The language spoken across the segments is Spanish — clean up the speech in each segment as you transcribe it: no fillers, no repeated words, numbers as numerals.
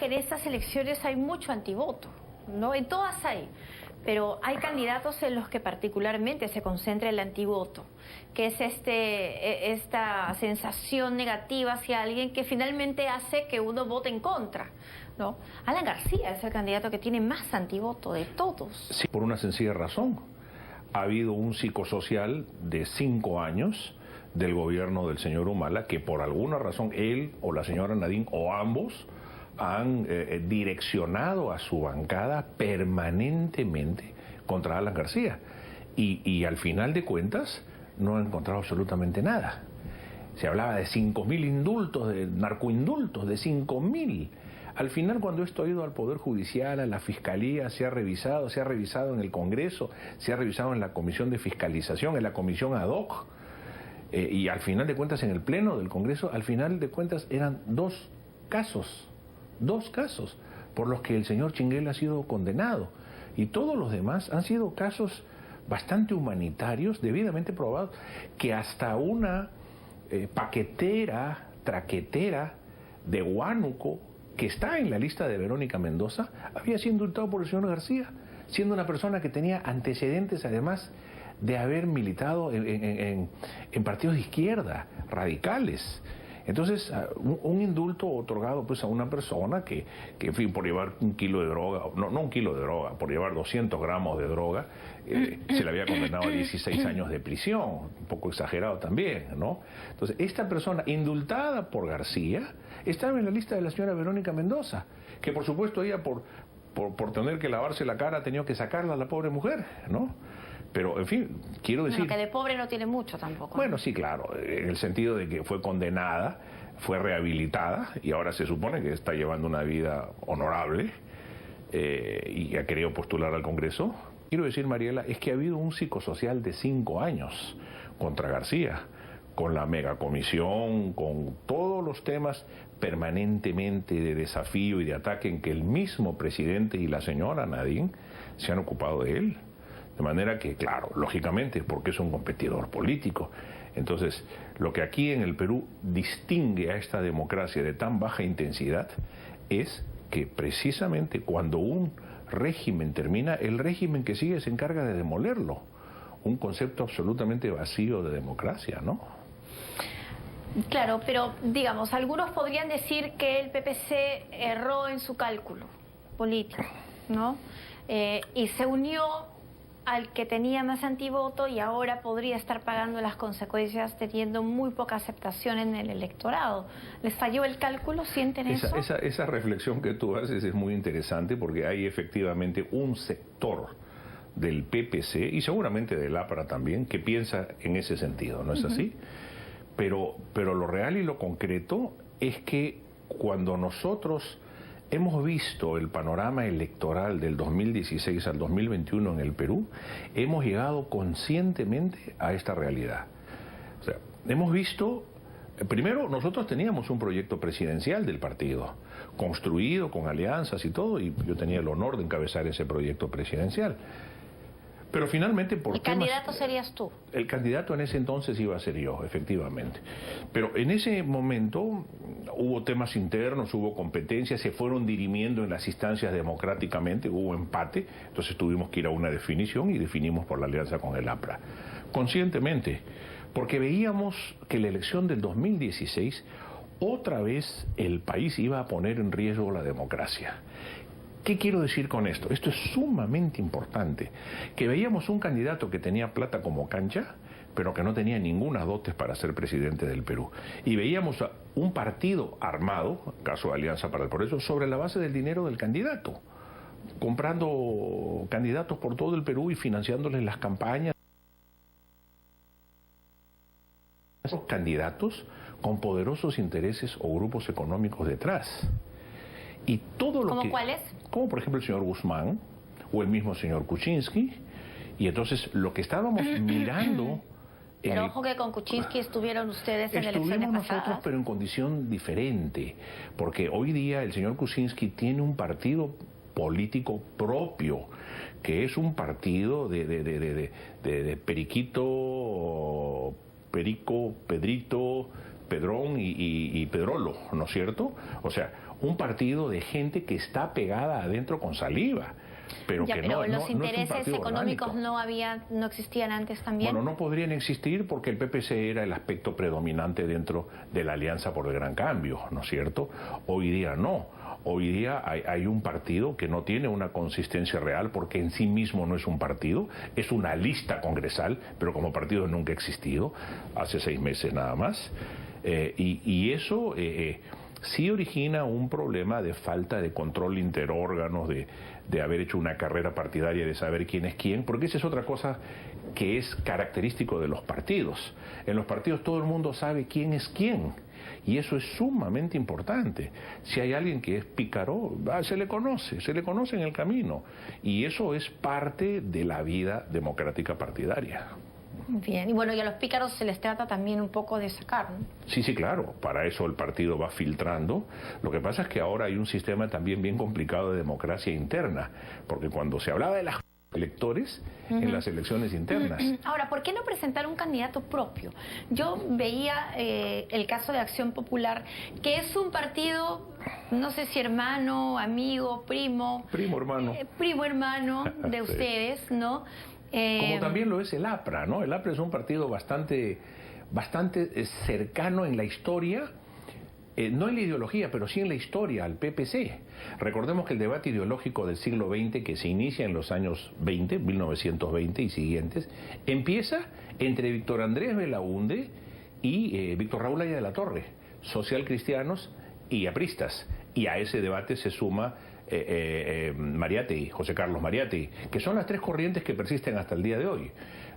que en estas elecciones hay mucho antivoto, ¿no? En todas hay, pero hay candidatos en los que particularmente se concentra el antivoto, que es esta sensación negativa hacia alguien que finalmente hace que uno vote en contra, ¿no? Alan García es el candidato que tiene más antivoto de todos. Sí, por una sencilla razón. Ha habido un psicosocial de 5 años del gobierno del señor Humala que por alguna razón él o la señora Nadine o ambos han direccionado a su bancada permanentemente contra Alan García y al final de cuentas no han encontrado absolutamente nada. Se hablaba de 5.000 indultos, de narcoindultos, de 5.000. Al final, cuando esto ha ido al Poder Judicial, a la Fiscalía, se ha revisado en el Congreso, se ha revisado en la Comisión de Fiscalización, en la Comisión ad hoc, y al final de cuentas en el Pleno del Congreso, al final de cuentas eran dos casos por los que el señor Chinguel ha sido condenado, y todos los demás han sido casos bastante humanitarios, debidamente probados, que hasta una traquetera de Huánuco, que está en la lista de Verónica Mendoza, había sido indultado por el señor García, siendo una persona que tenía antecedentes además de haber militado en partidos de izquierda, radicales. Entonces, un indulto otorgado pues a una persona que en fin, por llevar 1 kilo de droga, no 1 kilo de droga, por llevar 200 gramos de droga, se le había condenado a 16 años de prisión, un poco exagerado también, ¿no? Entonces, esta persona indultada por García estaba en la lista de la señora Verónica Mendoza, que por supuesto ella por tener que lavarse la cara ha tenido que sacarla a la pobre mujer, ¿no? Pero, en fin, quiero decir... Bueno, que de pobre no tiene mucho tampoco. Bueno, sí, claro, en el sentido de que fue condenada, fue rehabilitada y ahora se supone que está llevando una vida honorable y ha querido postular al Congreso. Quiero decir, Mariela, es que ha habido un psicosocial de 5 años contra García, con la megacomisión, con todos los temas permanentemente de desafío y de ataque en que el mismo presidente y la señora Nadine se han ocupado de él. De manera que, claro, lógicamente, porque es un competidor político. Entonces, lo que aquí en el Perú distingue a esta democracia de tan baja intensidad es que precisamente cuando un régimen termina, el régimen que sigue se encarga de demolerlo. Un concepto absolutamente vacío de democracia, ¿no? Claro, pero digamos, algunos podrían decir que el PPC erró en su cálculo político, ¿no? Y se unió al que tenía más antivoto y ahora podría estar pagando las consecuencias teniendo muy poca aceptación en el electorado. ¿Les falló el cálculo? ¿Sienten eso? Esa reflexión que tú haces es muy interesante porque hay efectivamente un sector del PPC y seguramente del APRA también que piensa en ese sentido, ¿no es así? Pero lo real y lo concreto es que cuando nosotros hemos visto el panorama electoral del 2016 al 2021 en el Perú, hemos llegado conscientemente a esta realidad. O sea, hemos visto, primero nosotros teníamos un proyecto presidencial del partido, construido con alianzas y todo, y yo tenía el honor de encabezar ese proyecto presidencial. Pero finalmente por ¿El candidato serías tú? El candidato en ese entonces iba a ser yo, efectivamente. Pero en ese momento hubo temas internos, hubo competencias, se fueron dirimiendo en las instancias democráticamente, hubo empate, entonces tuvimos que ir a una definición y definimos por la alianza con el APRA. Conscientemente, porque veíamos que la elección del 2016, otra vez el país iba a poner en riesgo la democracia. ¿Qué quiero decir con esto? Esto es sumamente importante, que veíamos un candidato que tenía plata como cancha, pero que no tenía ninguna dotes para ser presidente del Perú. Y veíamos a un partido armado, caso de Alianza para el Progreso, sobre la base del dinero del candidato, comprando candidatos por todo el Perú y financiándoles las campañas. Esos candidatos con poderosos intereses o grupos económicos detrás. Y todo lo ¿Cómo que, cuáles? Como por ejemplo el señor Guzmán o el mismo señor Kuczynski. Y entonces lo que estábamos mirando... Pero ojo que con Kuczynski estuvieron ustedes en elecciones pasadas. Estuvimos nosotros, pero en condición diferente, porque hoy día el señor Kuczynski tiene un partido político propio, que es un partido de Periquito, Perico, Pedrito, Pedrón y Pedrolo, ¿no es cierto? O sea, un partido de gente que está pegada adentro con saliva. Pero ya, que pero no, los intereses económicos orgánico. no existían antes también. Bueno, no podrían existir porque el PPC era el aspecto predominante dentro de la Alianza por el Gran Cambio, ¿no es cierto? Hoy día no. Hoy día hay un partido que no tiene una consistencia real porque en sí mismo no es un partido, es una lista congresal, pero como partido nunca ha existido, hace 6 meses nada más. Y eso sí origina un problema de falta de control interórganos, de haber hecho una carrera partidaria, de saber quién es quién, porque esa es otra cosa que es característico de los partidos. En los partidos todo el mundo sabe quién es quién, y eso es sumamente importante. Si hay alguien que es pícaro, se le conoce en el camino, y eso es parte de la vida democrática partidaria. Bien, y bueno, y a los pícaros se les trata también un poco de sacar, ¿no? Sí, sí, claro, para eso el partido va filtrando. Lo que pasa es que ahora hay un sistema también bien complicado de democracia interna, porque cuando se hablaba de los electores en las elecciones internas. Ahora, ¿por qué no presentar un candidato propio? Yo veía el caso de Acción Popular, que es un partido, no sé si hermano, amigo, primo. Primo hermano. Primo hermano de ustedes, ¿no? Como también lo es el APRA, ¿no? El APRA es un partido bastante cercano en la historia, no en la ideología, pero sí en la historia, al PPC. Recordemos que el debate ideológico del siglo XX, que se inicia en los años 20, 1920 y siguientes, empieza entre Víctor Andrés Belaúnde y Víctor Raúl Haya de la Torre, socialcristianos y apristas. Y a ese debate se suma Mariátegui, José Carlos Mariátegui, que son las 3 corrientes que persisten hasta el día de hoy,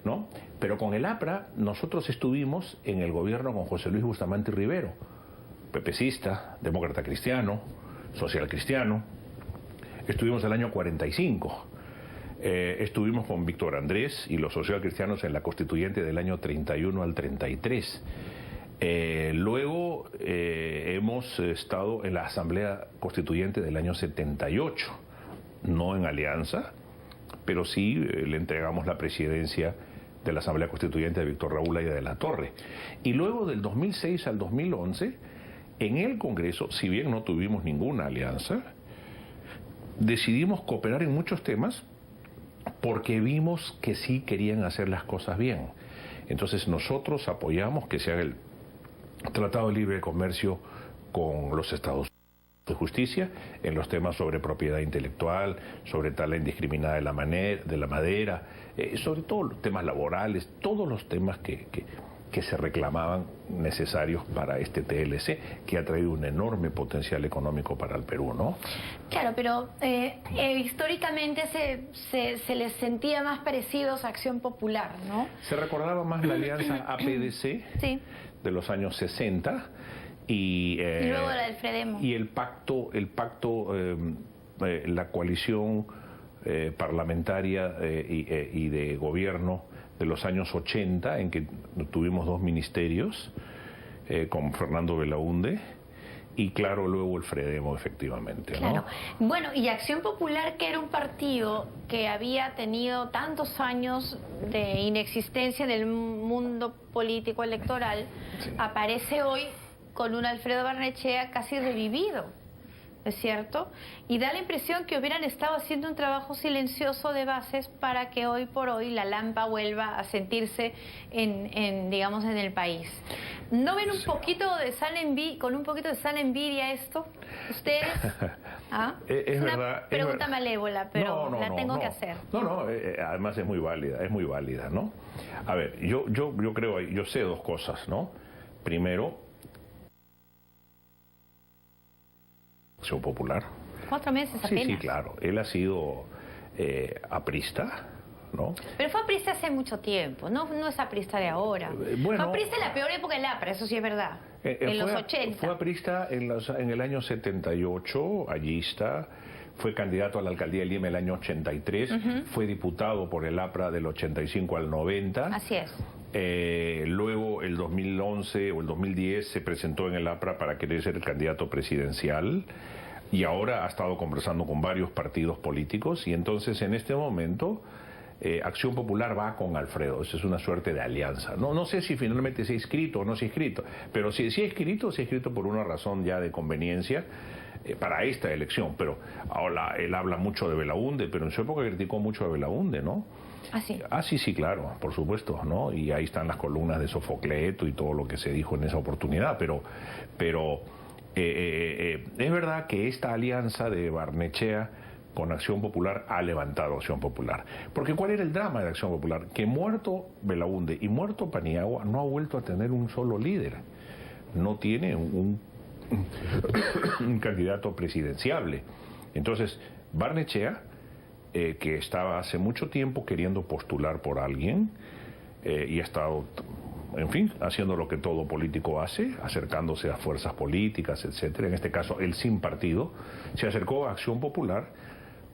¿no? Pero con el APRA nosotros estuvimos en el gobierno con José Luis Bustamante Rivero, pepecista, demócrata cristiano, social cristiano. Estuvimos el año 45. Estuvimos con Víctor Andrés y los socialcristianos en la constituyente del año 31 al 33. Luego hemos estado en la Asamblea Constituyente del año 78, no en alianza, pero sí le entregamos la presidencia de la Asamblea Constituyente a Víctor Raúl Haya de la Torre. Y luego del 2006 al 2011, en el Congreso, si bien no tuvimos ninguna alianza, decidimos cooperar en muchos temas porque vimos que sí querían hacer las cosas bien. Entonces nosotros apoyamos que se haga el Tratado de Libre Comercio con los Estados Unidos de Justicia en los temas sobre propiedad intelectual, sobre tala indiscriminada de la madera, sobre todo los temas laborales, todos los temas que se reclamaban necesarios para este TLC, que ha traído un enorme potencial económico para el Perú, ¿no? Claro, pero históricamente se les sentía más parecidos a Acción Popular, ¿no? Se recordaba más la alianza APDC sí. de los años 60 y luego la del Fredemo. Y el pacto, la coalición parlamentaria y de gobierno de los años 80, en que tuvimos 2 ministerios con Fernando Belaúnde y claro, luego el Fredemo, efectivamente, ¿no? Claro. Bueno, y Acción Popular, que era un partido que había tenido tantos años de inexistencia en el mundo político electoral, sí, aparece hoy con un Alfredo Barnechea casi revivido, ¿es cierto? Y da la impresión que hubieran estado haciendo un trabajo silencioso de bases para que hoy por hoy la Lampa vuelva a sentirse digamos, en el país. ¿No ven un poquito de con un poquito de sal envidia esto? ¿Ustedes? ¿Ah? Es una verdad, pregunta malévola, pero la tengo que hacer. Además es muy válida, ¿no? A ver, yo creo, yo sé 2 cosas, ¿no? Primero, Acción Popular. 4 meses apenas. Sí, claro. Él ha sido aprista, ¿no? Pero fue aprista hace mucho tiempo, no es aprista de ahora. Fue aprista en la peor época del APRA, eso sí es verdad. En los 80. Fue aprista en el año 78, allista. Fue candidato a la alcaldía de Lima el año 83. Fue diputado por el APRA del 85 al 90. Así es. Luego el 2011 o el 2010 se presentó en el APRA para querer ser el candidato presidencial y ahora ha estado conversando con varios partidos políticos y entonces en este momento Acción Popular va con Alfredo. Eso es una suerte de alianza. No sé si finalmente se ha inscrito o no se ha inscrito, pero si se ha inscrito por una razón ya de conveniencia para esta elección. Pero ahora él habla mucho de Belaúnde, pero en su época criticó mucho a Belaúnde, ¿no? Sí, claro, por supuesto, ¿no? Y ahí están las columnas de Sofocleto y todo lo que se dijo en esa oportunidad, pero es verdad que esta alianza de Barnechea con Acción Popular ha levantado Acción Popular. Porque ¿cuál era el drama de Acción Popular? Que muerto Belaúnde y muerto Paniagua no ha vuelto a tener un solo líder. No tiene un candidato presidenciable. Entonces, Barnechea, que estaba hace mucho tiempo queriendo postular por alguien, y ha estado, en fin, haciendo lo que todo político hace, acercándose a fuerzas políticas, etcétera. En este caso, él sin partido, se acercó a Acción Popular,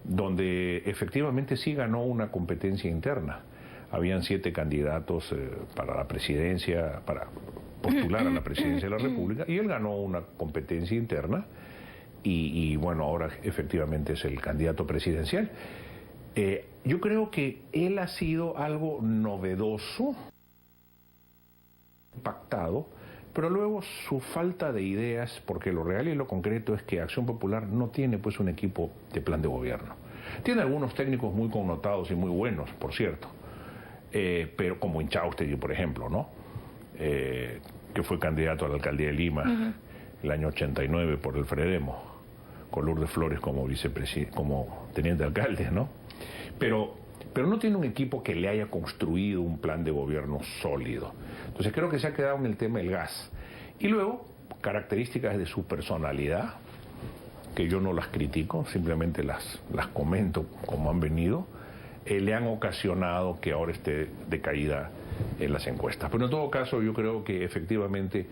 donde efectivamente sí ganó una competencia interna. Habían 7 candidatos para la presidencia, para postular a la presidencia de la República, y él ganó una competencia interna, y bueno, ahora efectivamente es el candidato presidencial. Yo creo que él ha sido algo novedoso, pactado, pero luego su falta de ideas, porque lo real y lo concreto es que Acción Popular no tiene pues un equipo de plan de gobierno. Tiene algunos técnicos muy connotados y muy buenos, por cierto, pero como Inchaustegui, por ejemplo, ¿no? Que fue candidato a la alcaldía de Lima el año 89 por el Fredemo, con Lourdes Flores como como teniente alcalde, ¿no? Pero no tiene un equipo que le haya construido un plan de gobierno sólido. Entonces creo que se ha quedado en el tema del gas. Y luego, características de su personalidad, que yo no las critico, simplemente las comento como han venido, le han ocasionado que ahora esté decaída en las encuestas. Pero en todo caso, yo creo que efectivamente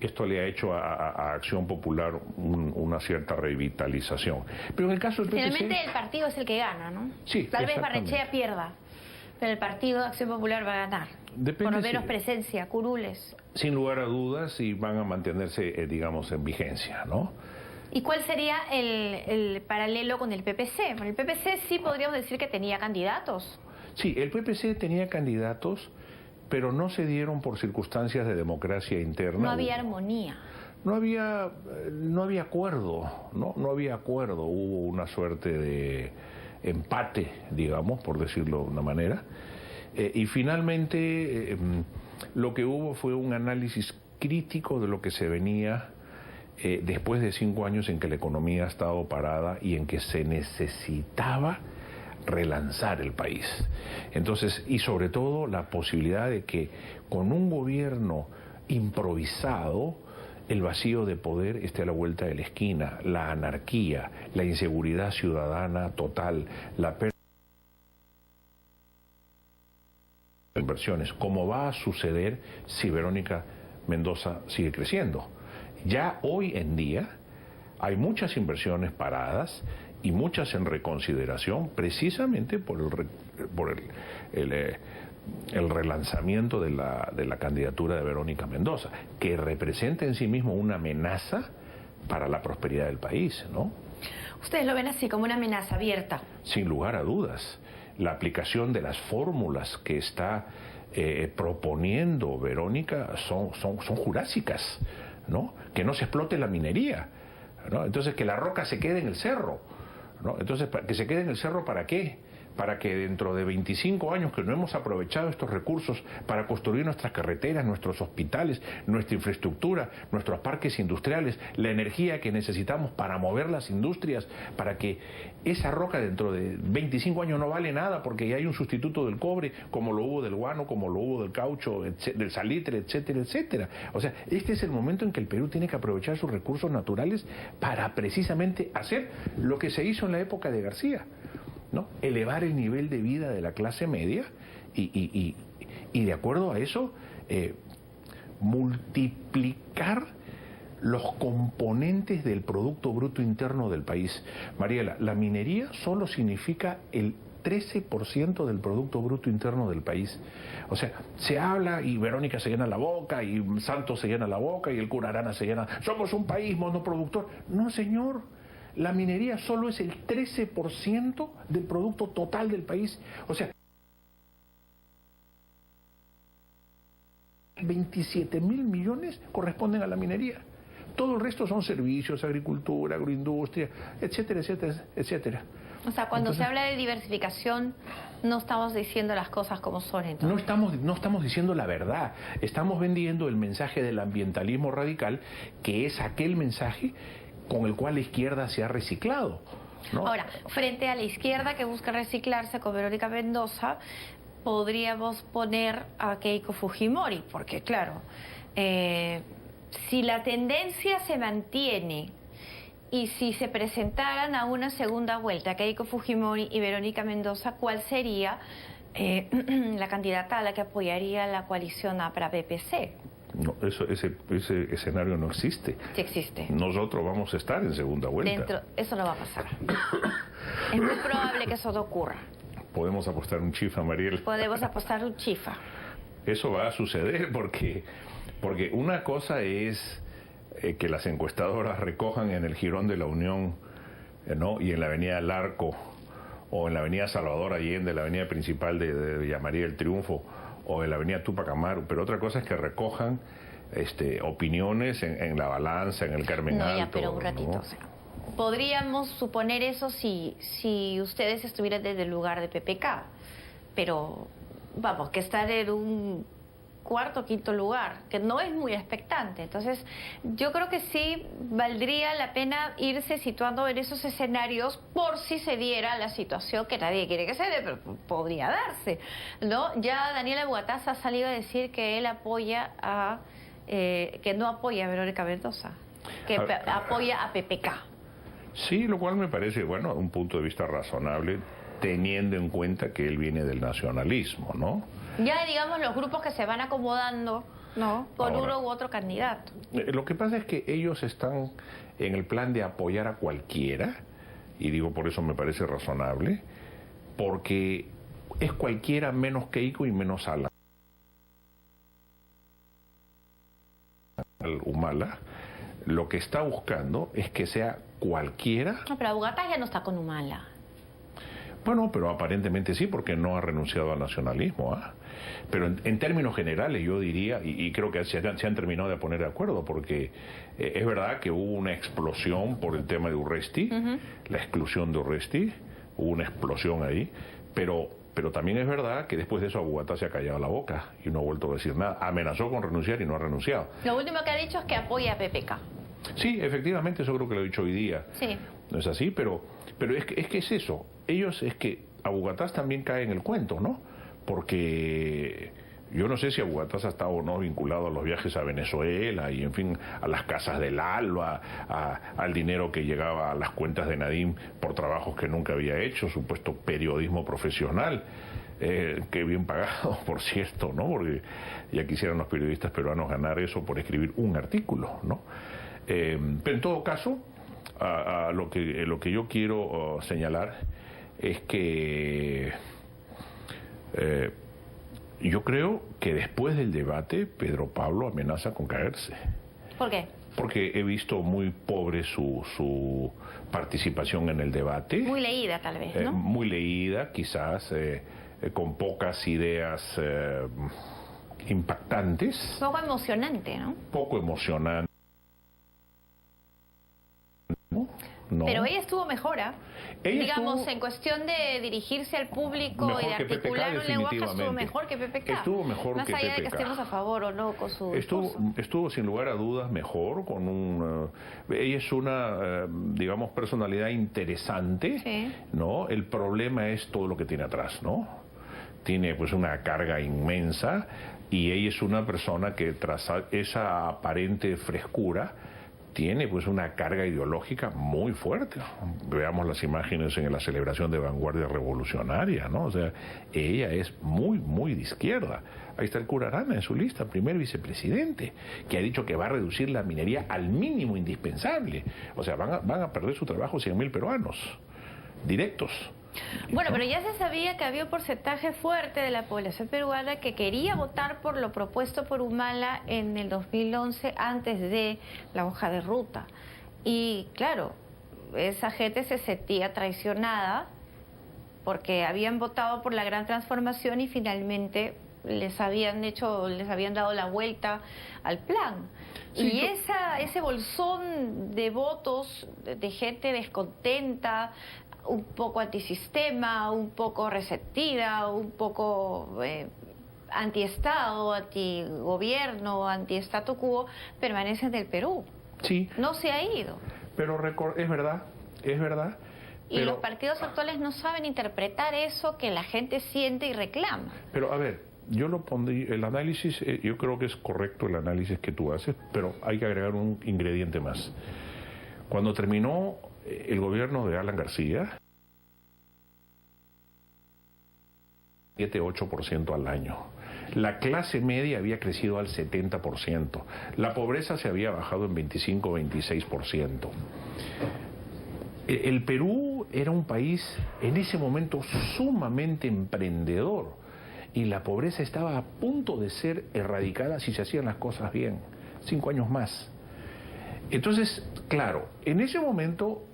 esto le ha hecho a Acción Popular una cierta revitalización. Pero en el caso del PPC... Finalmente el partido es el que gana, ¿no? Sí, tal vez Barnechea pierda, pero el partido de Acción Popular va a ganar. Depende, por menos presencia, curules. Sin lugar a dudas, y van a mantenerse, digamos, en vigencia, ¿no? ¿Y cuál sería el paralelo con el PPC? Bueno, el PPC sí podríamos decir que tenía candidatos. Sí, el PPC tenía candidatos, pero no se dieron por circunstancias de democracia interna. No había armonía. No había acuerdo, no había acuerdo. Hubo una suerte de empate, digamos, por decirlo de una manera. Y finalmente lo que hubo fue un análisis crítico de lo que se venía después de 5 años en que la economía ha estado parada y en que se necesitaba relanzar el país. Entonces, y sobre todo la posibilidad de que con un gobierno improvisado el vacío de poder esté a la vuelta de la esquina, la anarquía, la inseguridad ciudadana total, la pérdida de inversiones, como va a suceder si Verónica Mendoza sigue creciendo. Ya hoy en día hay muchas inversiones paradas y muchas en reconsideración precisamente por el relanzamiento de la candidatura de Verónica Mendoza, que representa en sí mismo una amenaza para la prosperidad del país, ¿no? Ustedes lo ven así, como una amenaza abierta. Sin lugar a dudas. La aplicación de las fórmulas que está proponiendo Verónica son jurásicas, ¿no? Que no se explote la minería, ¿no? Entonces que la roca se quede en el cerro, ¿no? Entonces, ¿que se quede en el cerro para qué? Para que dentro de 25 años que no hemos aprovechado estos recursos para construir nuestras carreteras, nuestros hospitales, nuestra infraestructura, nuestros parques industriales, la energía que necesitamos para mover las industrias, para que esa roca dentro de 25 años no vale nada porque ya hay un sustituto del cobre, como lo hubo del guano, como lo hubo del caucho, del salitre, etcétera, etcétera. O sea, este es el momento en que el Perú tiene que aprovechar sus recursos naturales para precisamente hacer lo que se hizo en la época de García, ¿no? Elevar el nivel de vida de la clase media y de acuerdo a eso multiplicar los componentes del Producto Bruto Interno del país. Mariela, la minería solo significa el 13% del Producto Bruto Interno del país. O sea, se habla y Verónica se llena la boca y Santos se llena la boca y el cura Arana se llena, somos un país monoproductor. No, señor. La minería solo es el 13% del producto total del país. O sea, 27.000 millones corresponden a la minería. Todo el resto son servicios, agricultura, agroindustria, etcétera, etcétera, etcétera. O sea, cuando se habla de diversificación, no estamos diciendo las cosas como son, entonces. No estamos diciendo la verdad. Estamos vendiendo el mensaje del ambientalismo radical, que es aquel mensaje con el cual la izquierda se ha reciclado, ¿no? Ahora, frente a la izquierda que busca reciclarse con Verónica Mendoza, podríamos poner a Keiko Fujimori, porque claro, si la tendencia se mantiene y si se presentaran a una segunda vuelta Keiko Fujimori y Verónica Mendoza, ¿cuál sería la candidata a la que apoyaría la coalición APRA-PPC? No, ese escenario no existe. Sí existe. Nosotros vamos a estar en segunda vuelta. Eso no va a pasar. Es muy probable que eso no ocurra. Podemos apostar un chifa, Mariel. Podemos apostar un chifa. Eso va a suceder porque una cosa es que las encuestadoras recojan en el Jirón de la Unión, ¿no? Y en la avenida del Arco, o en la avenida Salvador Allende, la avenida principal de Villa María del Triunfo, o en la avenida Tupac Amaru, pero otra cosa es que recojan opiniones en La Balanza, en el Carmen Alto. No, ya, pero un ratito, ¿no? O sea, podríamos suponer eso si ustedes estuvieran desde el lugar de PPK, pero vamos, que estar en un cuarto o quinto lugar, que no es muy expectante. Entonces, yo creo que sí valdría la pena irse situando en esos escenarios por si se diera la situación que nadie quiere que se dé, pero podría darse, ¿no? Ya Daniela Bogataza ha salido a decir que él apoya que no apoya a Verónica Mendoza, que apoya a PPK. Sí, lo cual me parece, bueno, un punto de vista razonable, teniendo en cuenta que él viene del nacionalismo, ¿no? Ya digamos los grupos que se van acomodando, ¿no? Con Ahora, uno u otro candidato. Lo que pasa es que ellos están en el plan de apoyar a cualquiera, y digo por eso me parece razonable, porque es cualquiera menos Keiko y menos al Humala. Lo que está buscando es que sea cualquiera. No, pero Bogotá ya no está con Humala. Bueno, pero aparentemente sí, porque no ha renunciado al nacionalismo, ¿ah? Pero en términos generales yo diría, y creo que se han terminado de poner de acuerdo, porque es verdad que hubo una explosión por el tema de Urresti, la exclusión de Urresti, hubo una explosión ahí, pero también es verdad que después de eso Bogotá se ha callado la boca y no ha vuelto a decir nada. Amenazó con renunciar y no ha renunciado. Lo último que ha dicho es que apoya a PPK. Sí, efectivamente, eso creo que lo he dicho hoy día. Sí. No es así, pero es que es eso. Ellos es que Abugataz también cae en el cuento, ¿no? Porque yo no sé si Abugataz ha estado o no vinculado a los viajes a Venezuela y, en fin, a las casas del Alba, al dinero que llegaba a las cuentas de Nadim por trabajos que nunca había hecho, supuesto periodismo profesional. Que bien pagado, por cierto, ¿no? Porque ya quisieran los periodistas peruanos ganar eso por escribir un artículo, ¿no? Pero en todo caso, lo que yo quiero señalar es que yo creo que después del debate Pedro Pablo amenaza con caerse. ¿Por qué? Porque he visto muy pobre su participación en el debate. Muy leída tal vez, ¿no? Muy leída, quizás, con pocas ideas impactantes. Poco emocionante, ¿no? Poco emocionante. No. Pero ella estuvo mejor, ¿ah? Digamos, estuvo en cuestión de dirigirse al público y de articular un lenguaje, estuvo mejor que PPK. Estuvo mejor Más que allá PPK. de que estemos a favor o no con su esposo. Estuvo sin lugar a dudas mejor, con ella es una, digamos, personalidad interesante, Sí. ¿no? El problema es todo lo que tiene atrás, ¿no? Tiene pues una carga inmensa y ella es una persona que tras esa aparente frescura tiene pues una carga ideológica muy fuerte. Veamos las imágenes en la celebración de Vanguardia Revolucionaria, ¿no? O sea, ella es muy, muy de izquierda. Ahí está el cura Arana en su lista, primer vicepresidente, que ha dicho que va a reducir la minería al mínimo indispensable. O sea, van a perder su trabajo 100.000 peruanos, directos. Bueno, pero ya se sabía que había un porcentaje fuerte de la población peruana que quería votar por lo propuesto por Humala en el 2011 antes de la hoja de ruta. Y claro, esa gente se sentía traicionada porque habían votado por la gran transformación y finalmente les habían dado la vuelta al plan. Sí, y ese bolsón de votos de gente descontenta, un poco antisistema, un poco resentida, un poco antiestado, antigobierno, anti-statu quo, permanece en el Perú. Sí. No se ha ido. Pero es verdad. Y los partidos actuales no saben interpretar eso que la gente siente y reclama. Pero a ver, yo lo pondría, el análisis, yo creo que es correcto el análisis que tú haces, pero hay que agregar un ingrediente más. Cuando terminó el gobierno de Alan García, 7-8% al año. La clase media había crecido al 70%. La pobreza se había bajado en 25-26%. El Perú era un país en ese momento sumamente emprendedor y la pobreza estaba a punto de ser erradicada si se hacían las cosas bien. 5 años más. Entonces, claro, en ese momento,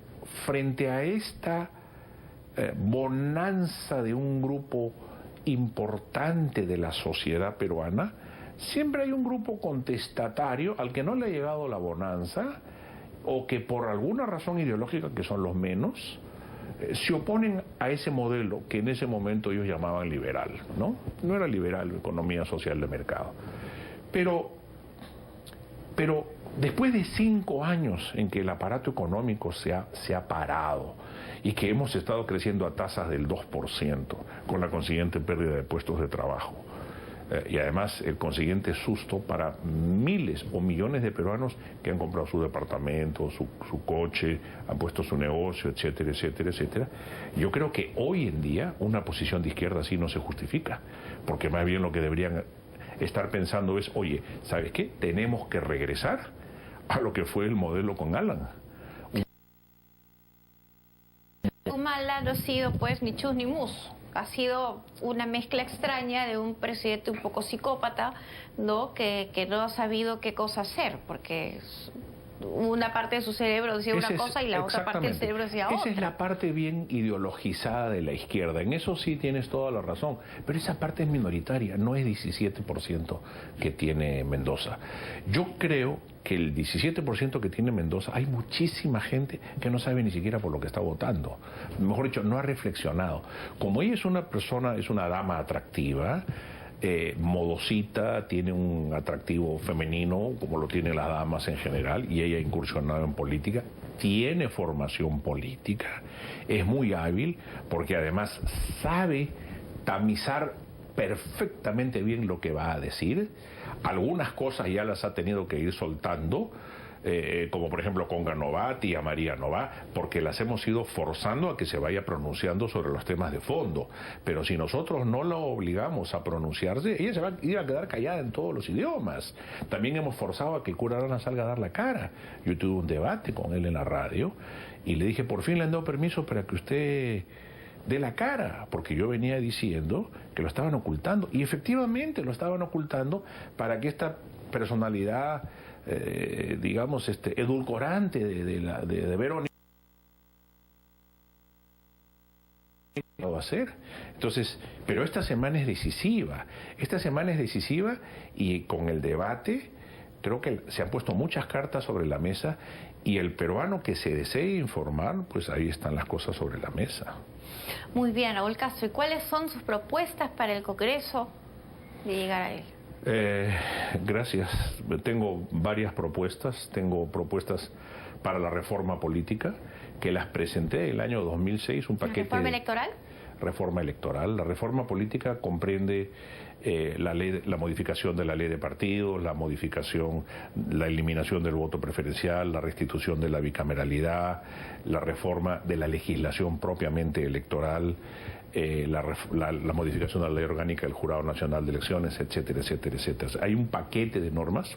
frente a esta bonanza de un grupo importante de la sociedad peruana, siempre hay un grupo contestatario al que no le ha llegado la bonanza o que por alguna razón ideológica, que son los menos, se oponen a ese modelo que en ese momento ellos llamaban liberal, ¿no? No era liberal, economía social de mercado. Pero después de 5 años en que el aparato económico se ha parado y que hemos estado creciendo a tasas del 2%, con la consiguiente pérdida de puestos de trabajo, y además el consiguiente susto para miles o millones de peruanos que han comprado su departamento, su coche, han puesto su negocio, etcétera, etcétera, etcétera. Yo creo que hoy en día una posición de izquierda así no se justifica, porque más bien lo que deberían estar pensando es, oye, ¿sabes qué? Tenemos que regresar a lo que fue el modelo con Alan. Humala no ha sido pues ni chus ni mus. Ha sido una mezcla extraña de un presidente un poco psicópata, ¿no? Que no ha sabido qué cosa hacer, porque una parte de su cerebro decía una cosa y la otra parte del cerebro decía otra. Esa es la parte bien ideologizada de la izquierda. En eso sí tienes toda la razón. Pero esa parte es minoritaria, no es 17% que tiene Mendoza. Yo creo que el 17% que tiene Mendoza, hay muchísima gente que no sabe ni siquiera por lo que está votando. Mejor dicho, no ha reflexionado. Como ella es una persona, es una dama atractiva, modosita, tiene un atractivo femenino como lo tienen las damas en general, y ella ha incursionado en política, tiene formación política, es muy hábil porque además sabe tamizar perfectamente bien lo que va a decir. Algunas cosas ya las ha tenido que ir soltando, como por ejemplo con Ganovati y a María Nová, porque las hemos ido forzando a que se vaya pronunciando sobre los temas de fondo. Pero si nosotros no la obligamos a pronunciarse, ella se va a ir a quedar callada en todos los idiomas. También hemos forzado a que el cura Arana salga a dar la cara. Yo tuve un debate con él en la radio y le dije, por fin le han dado permiso para que usted dé la cara, porque yo venía diciendo que lo estaban ocultando, y efectivamente lo estaban ocultando para que esta personalidad digamos, edulcorante de Verónica lo va a hacer. Entonces, pero esta semana es decisiva. Esta semana es decisiva y con el debate creo que se han puesto muchas cartas sobre la mesa y el peruano que se desee informar, pues ahí están las cosas sobre la mesa. Muy bien, Raúl Castro. ¿Y cuáles son sus propuestas para el Congreso de llegar a él? Gracias. Tengo varias propuestas. Tengo propuestas para la reforma política que las presenté el año 2006, un paquete. ¿Reforma electoral? Reforma electoral. La reforma política comprende la modificación de la ley de partidos, la eliminación del voto preferencial, la restitución de la bicameralidad, la reforma de la legislación propiamente electoral, la modificación de la ley orgánica del Jurado Nacional de Elecciones, etcétera, etcétera, etcétera. Hay un paquete de normas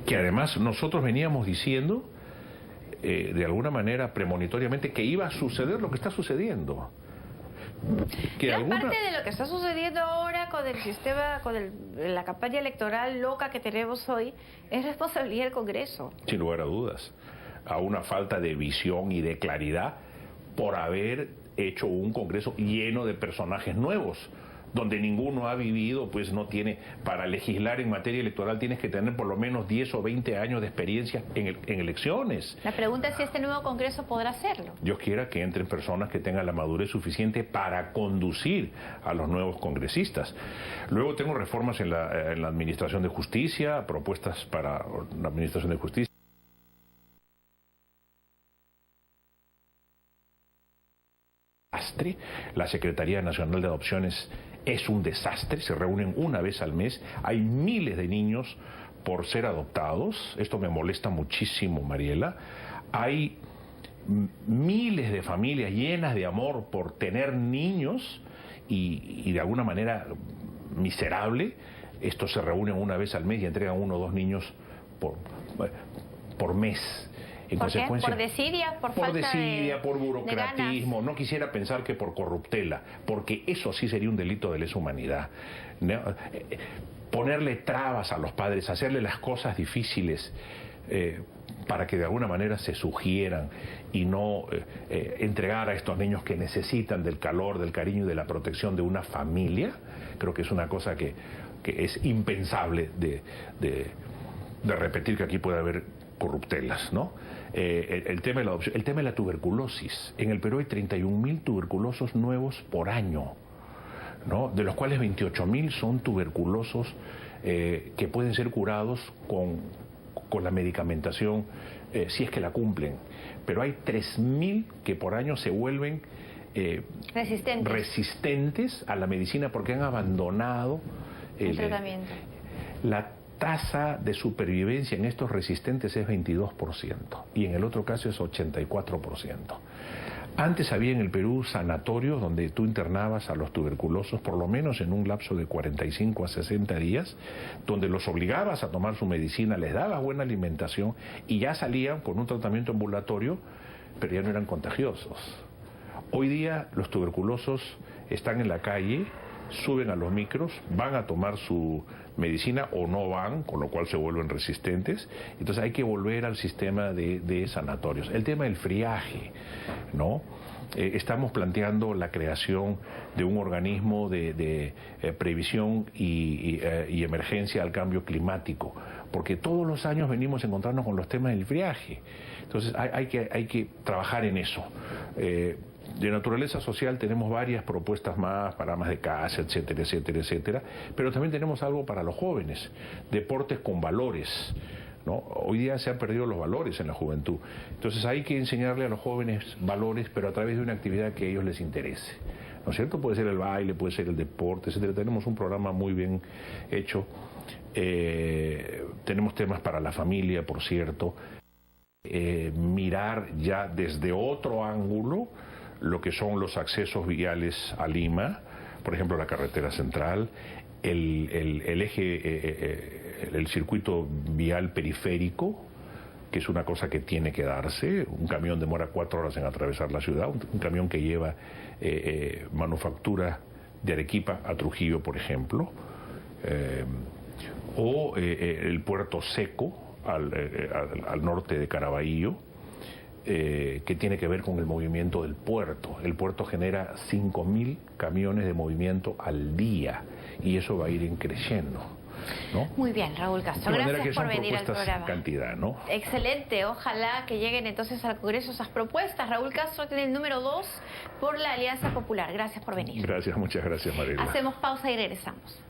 que además nosotros veníamos diciendo de alguna manera premonitoriamente que iba a suceder lo que está sucediendo. Parte de lo que está sucediendo ahora con el sistema, con la campaña electoral loca que tenemos hoy, es responsabilidad del Congreso. Sin lugar a dudas, a una falta de visión y de claridad por haber hecho un Congreso lleno de personajes nuevos, donde ninguno ha vivido, pues no tiene, para legislar en materia electoral tienes que tener por lo menos 10 o 20 años de experiencia en elecciones. La pregunta es si este nuevo Congreso podrá hacerlo. Dios quiera que entren personas que tengan la madurez suficiente para conducir a los nuevos congresistas. Luego tengo reformas en la Administración de Justicia, propuestas para la Administración de Justicia. La Secretaría Nacional de Adopciones es un desastre, se reúnen una vez al mes, hay miles de niños por ser adoptados, esto me molesta muchísimo, Mariela, hay miles de familias llenas de amor por tener niños y de alguna manera miserable, estos se reúnen una vez al mes y entregan 1 o 2 niños por mes. En ¿Por consecuencia, qué? ¿Por desidia? Por desidia, por burocratismo. No quisiera pensar que por corruptela, porque eso sí sería un delito de lesa humanidad. Ponerle trabas a los padres, hacerle las cosas difíciles para que de alguna manera se sugieran y no entregar a estos niños que necesitan del calor, del cariño y de la protección de una familia, creo que es una cosa que es impensable de repetir, que aquí puede haber corruptelas, ¿no? El tema de la adopción, el tema de la tuberculosis. En el Perú hay 31.000 tuberculosos nuevos por año, ¿no? De los cuales 28.000 son tuberculosos que pueden ser curados con la medicamentación, si es que la cumplen. Pero hay 3.000 que por año se vuelven resistentes a la medicina porque han abandonado el tratamiento. La tasa de supervivencia en estos resistentes es 22% y en el otro caso es 84%. Antes había en el Perú sanatorios donde tú internabas a los tuberculosos por lo menos en un lapso de 45 a 60 días, donde los obligabas a tomar su medicina, les dabas buena alimentación y ya salían con un tratamiento ambulatorio, pero ya no eran contagiosos. Hoy día los tuberculosos están en la calle, suben a los micros, van a tomar su medicina o no van, con lo cual se vuelven resistentes. Entonces hay que volver al sistema de sanatorios. El tema del friaje, ¿no? Estamos planteando la creación de un organismo de previsión y emergencia al cambio climático, porque todos los años venimos a encontrarnos con los temas del friaje. Entonces hay que trabajar en eso. De naturaleza social tenemos varias propuestas más para amas de casa, etcétera, etcétera, etcétera, pero también tenemos algo para los jóvenes, deportes con valores, ¿no? Hoy día se han perdido los valores en la juventud, entonces hay que enseñarle a los jóvenes valores, pero a través de una actividad que a ellos les interese, ¿no es cierto? Puede ser el baile, puede ser el deporte, etcétera. Tenemos un programa muy bien hecho, tenemos temas para la familia, por cierto, mirar ya desde otro ángulo lo que son los accesos viales a Lima, por ejemplo la carretera central, el eje, el circuito vial periférico, que es una cosa que tiene que darse. Un camión demora 4 horas en atravesar la ciudad, un camión que lleva manufactura de Arequipa a Trujillo, por ejemplo, o el puerto seco al norte de Caraballo, que tiene que ver con el movimiento del puerto. El puerto genera 5.000 camiones de movimiento al día y eso va a ir creciendo, ¿no? Muy bien, Raúl Castro, gracias por venir al programa. Cantidad, ¿no? Excelente, ojalá que lleguen entonces al Congreso esas propuestas. Raúl Castro tiene el número 2 por la Alianza Popular. Gracias por venir. Gracias, muchas gracias, Mariela. Hacemos pausa y regresamos.